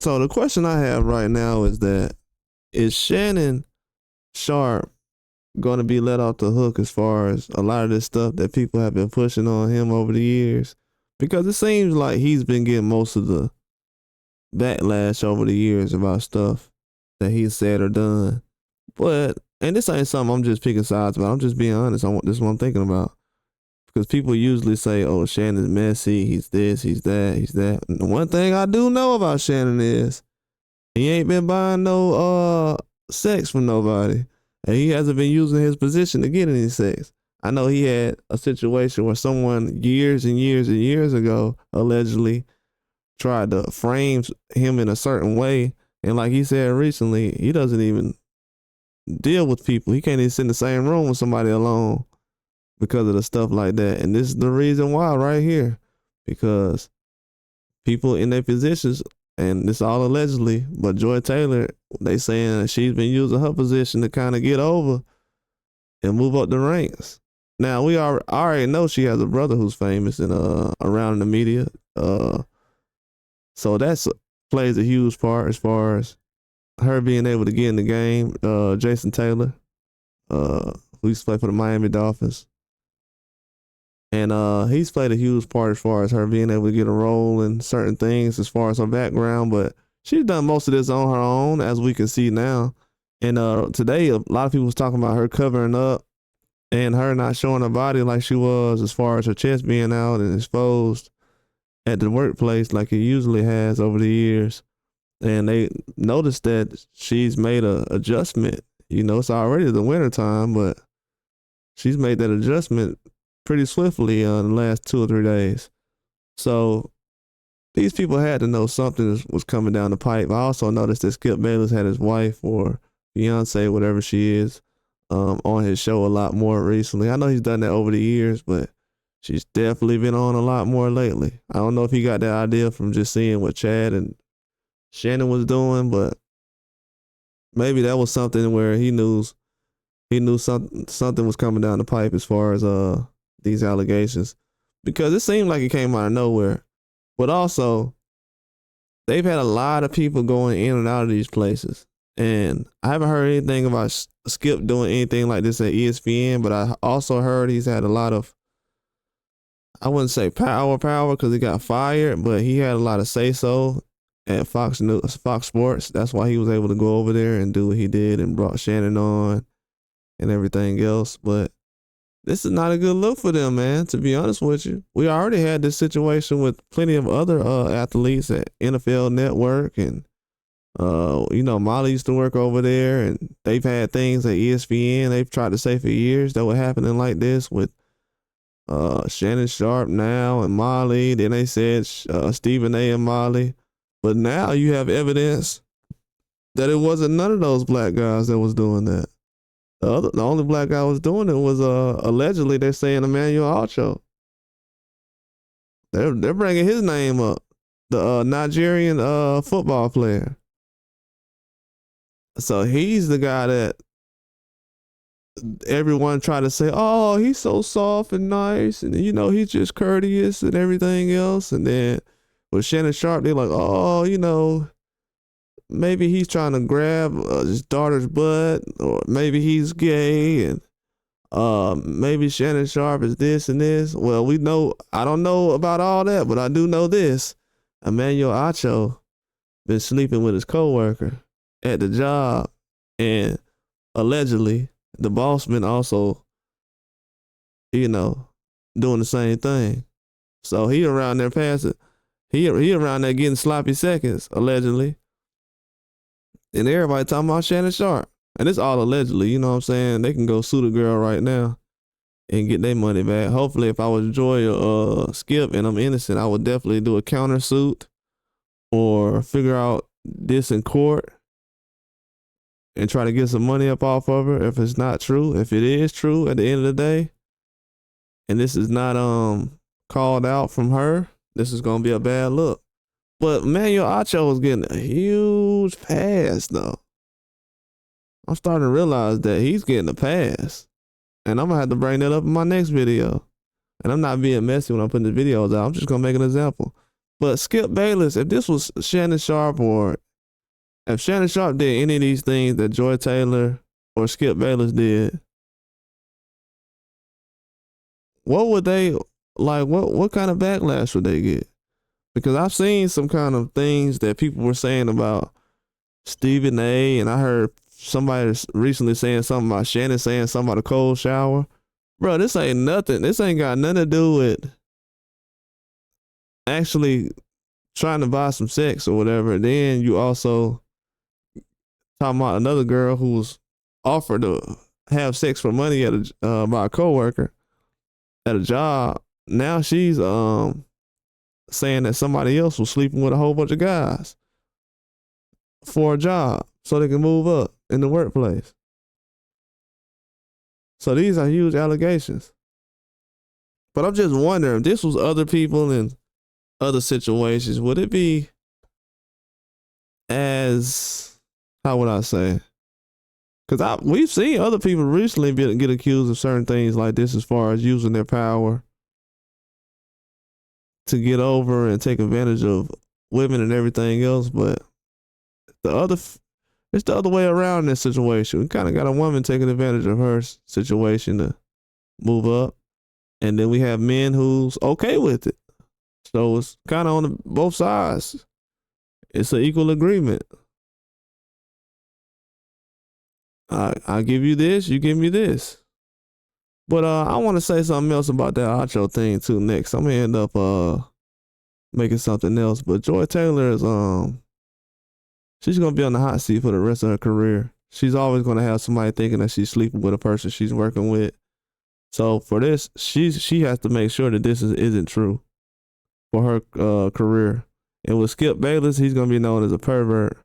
So the question I have right now is that is Shannon Sharpe going to be let off the hook as far as a lot of this stuff that people have been pushing on him over the years? Because it seems like he's been getting most of the backlash over the years about stuff that he's said or done. But, and this ain't something I'm just picking sides about. I'm just being honest. This is what I'm thinking about. Because people usually say, oh, Shannon's messy. He's this, he's that, he's that. And the one thing I do know about Shannon is he ain't been buying no sex from nobody. And he hasn't been using his position to get any sex. I know he had a situation where someone years and years and years ago allegedly tried to frame him in a certain way. And like he said recently, he doesn't even deal with people. He can't even sit in the same room with somebody alone because of the stuff like that. And this is the reason why right here. Because people in their positions, and this all allegedly, but Joy Taylor, they saying she's been using her position to kind of get over and move up the ranks. Now we already know she has a brother who's famous and around in the media. So that's plays a huge part as far as her being able to get in the game. Jason Taylor, who used to play for the Miami Dolphins. And he's played a huge part as far as her being able to get a role in certain things as far as her background. But she's done most of this on her own, as we can see now. And today, a lot of people was talking about her covering up and her not showing her body like she was, as far as her chest being out and exposed at the workplace like it usually has over the years. And they noticed that she's made a adjustment. You know, it's already the winter time, but she's made that adjustment pretty swiftly in the last 2 or 3 days. So these people had to know something was coming down the pipe. I also noticed that Skip Bayless had his wife, or fiance, whatever she is, on his show a lot more recently. I know he's done that over the years, but she's definitely been on a lot more lately. I don't know if he got that idea from just seeing what Chad and Shannon was doing, but maybe that was something where he knew something was coming down the pipe as far as these allegations, because it seemed like it came out of nowhere. But also, they've had a lot of people going in and out of these places, and I haven't heard anything about Skip doing anything like this at ESPN, but I also heard he's had a lot of, I wouldn't say power because he got fired, but he had a lot of say-so at Fox Sports. That's why he was able to go over there and do what he did and brought Shannon on and everything else. But this is not a good look for them, man, to be honest with you. We already had this situation with plenty of other athletes at NFL Network, and Molly used to work over there, and they've had things at ESPN they've tried to say for years that were happening like this with Shannon Sharpe now and Molly. Then they said Stephen A. and Molly. But now you have evidence that it wasn't none of those black guys that was doing that. The only black guy was doing it was allegedly, they're saying, Emmanuel Acho. They're bringing his name up, the Nigerian football player. So he's the guy that everyone tried to say, oh, he's so soft and nice, and he's just courteous and everything else. And then with Shannon Sharpe, they're like, oh, maybe he's trying to grab his daughter's butt, or maybe he's gay, and maybe Shannon Sharpe is this and this. Well, I don't know about all that, but I do know this. Emmanuel Acho been sleeping with his coworker at the job, and allegedly the boss been also, doing the same thing. So he around there passing. He around there getting sloppy seconds, allegedly. And everybody talking about Shannon Sharpe. And it's all allegedly, you know what I'm saying? They can go sue the girl right now and get their money back. Hopefully, if I was Joy or Skip and I'm innocent, I would definitely do a countersuit or figure out this in court and try to get some money up off of her if it's not true. If it is true at the end of the day, and this is not called out from her, this is going to be a bad look. But Emmanuel Acho is getting a huge pass, though. I'm starting to realize that he's getting a pass. And I'm going to have to bring that up in my next video. And I'm not being messy when I'm putting the videos out. I'm just going to make an example. But Skip Bayless, if this was Shannon Sharpe, or if Shannon Sharpe did any of these things that Joy Taylor or Skip Bayless did, what would they like? What kind of backlash would they get? Because I've seen some kind of things that people were saying about Stephen A. And I heard somebody recently saying something about Shannon saying something about a cold shower. Bro, this ain't nothing. This ain't got nothing to do with actually trying to buy some sex or whatever. And then you also talking about another girl who was offered to have sex for money at by a coworker at a job. Now she's saying that somebody else was sleeping with a whole bunch of guys for a job so they can move up in the workplace. So these are huge allegations. But I'm just wondering, if this was other people in other situations, would it be as, how would I say? Because we've seen other people recently get accused of certain things like this, as far as using their power to get over and take advantage of women and everything else. But it's the other way around in this situation. We kind of got a woman taking advantage of her situation to move up, and then we have men who's okay with it. So it's kind of on both sides. It's an equal agreement. I give you this, you give me this. But I want to say something else about that Acho thing too next. I'm gonna end up making something else. But Joy Taylor is she's gonna be on the hot seat for the rest of her career. She's always gonna have somebody thinking that she's sleeping with a person she's working with. So for this, she has to make sure that this isn't true for her career. And with Skip Bayless, he's gonna be known as a pervert.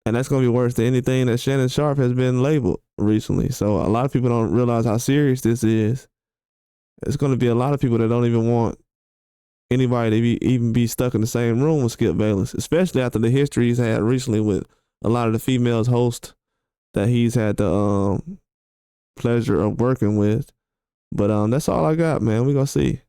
And that's going to be worse than anything that Shannon Sharpe has been labeled recently. So a lot of people don't realize how serious this is. It's going to be a lot of people that don't even want anybody to even be stuck in the same room with Skip Bayless, especially after the history he's had recently with a lot of the females hosts that he's had the pleasure of working with. But that's all I got, man. We're going to see.